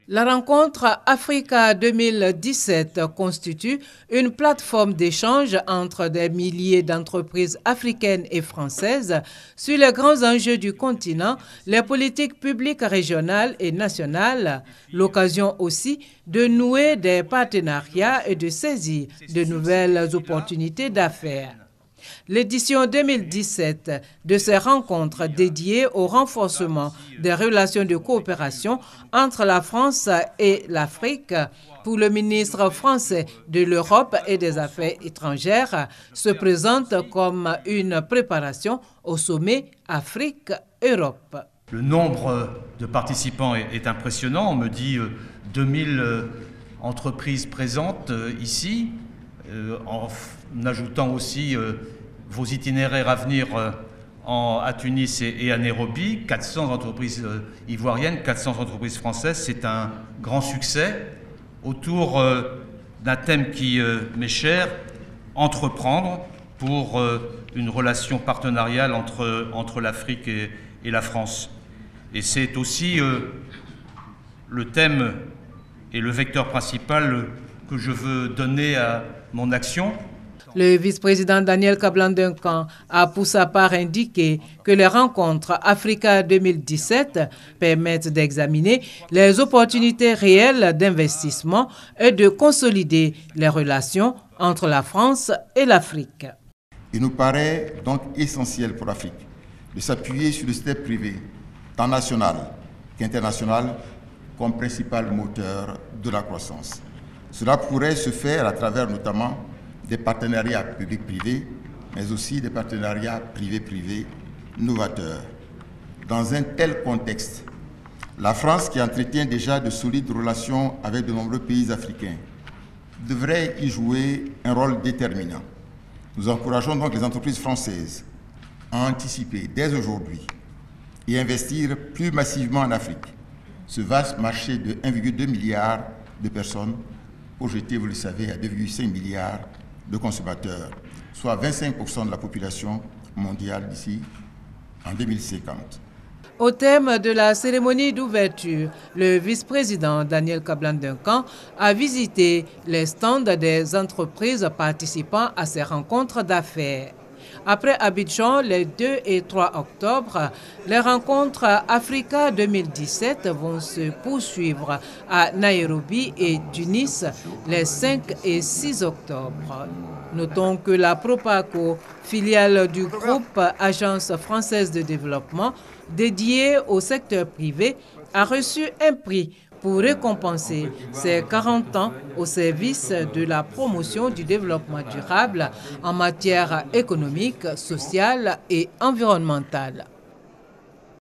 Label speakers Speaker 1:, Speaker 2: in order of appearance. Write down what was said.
Speaker 1: La rencontre Africa 2017 constitue une plateforme d'échange entre des milliers d'entreprises africaines et françaises sur les grands enjeux du continent, les politiques publiques régionales et nationales, l'occasion aussi de nouer des partenariats et de saisir de nouvelles opportunités d'affaires. L'édition 2017 de ces rencontres dédiées au renforcement des relations de coopération entre la France et l'Afrique pour le ministre français de l'Europe et des Affaires étrangères se présente comme une préparation au sommet Afrique-Europe.
Speaker 2: Le nombre de participants est impressionnant. On me dit 2000 entreprises présentes ici, en ajoutant aussi vos itinéraires à venir à Tunis et à Nairobi, 400 entreprises ivoiriennes, 400 entreprises françaises. C'est un grand succès autour d'un thème qui m'est cher, entreprendre pour une relation partenariale entre l'Afrique et la France. Et c'est aussi le thème et le vecteur principal que je veux donner à mon action.
Speaker 1: Le vice-président Daniel Kablan-Duncan a pour sa part indiqué que les rencontres Africa 2017 permettent d'examiner les opportunités réelles d'investissement et de consolider les relations entre la France et l'Afrique.
Speaker 3: Il nous paraît donc essentiel pour l'Afrique de s'appuyer sur le secteur privé, tant national qu'international, comme principal moteur de la croissance. Cela pourrait se faire à travers notamment des partenariats publics-privés, mais aussi des partenariats privés-privés novateurs. Dans un tel contexte, la France, qui entretient déjà de solides relations avec de nombreux pays africains, devrait y jouer un rôle déterminant. Nous encourageons donc les entreprises françaises à anticiper dès aujourd'hui et investir plus massivement en Afrique, ce vaste marché de 1,2 milliard de personnes, projeté, vous le savez, à 2,5 milliards de consommateurs, soit 25% de la population mondiale d'ici en 2050.
Speaker 1: Au thème de la cérémonie d'ouverture, le vice-président Daniel Kablan-Duncan a visité les stands des entreprises participant à ces rencontres d'affaires. Après Abidjan, les 2 et 3 octobre, les rencontres Africa 2017 vont se poursuivre à Nairobi et Tunis les 5 et 6 octobre. Notons que la Propaco, filiale du groupe Agence française de développement, dédiée au secteur privé, a reçu un prix pour récompenser ses 40 ans au service de la promotion du développement durable en matière économique, sociale et environnementale.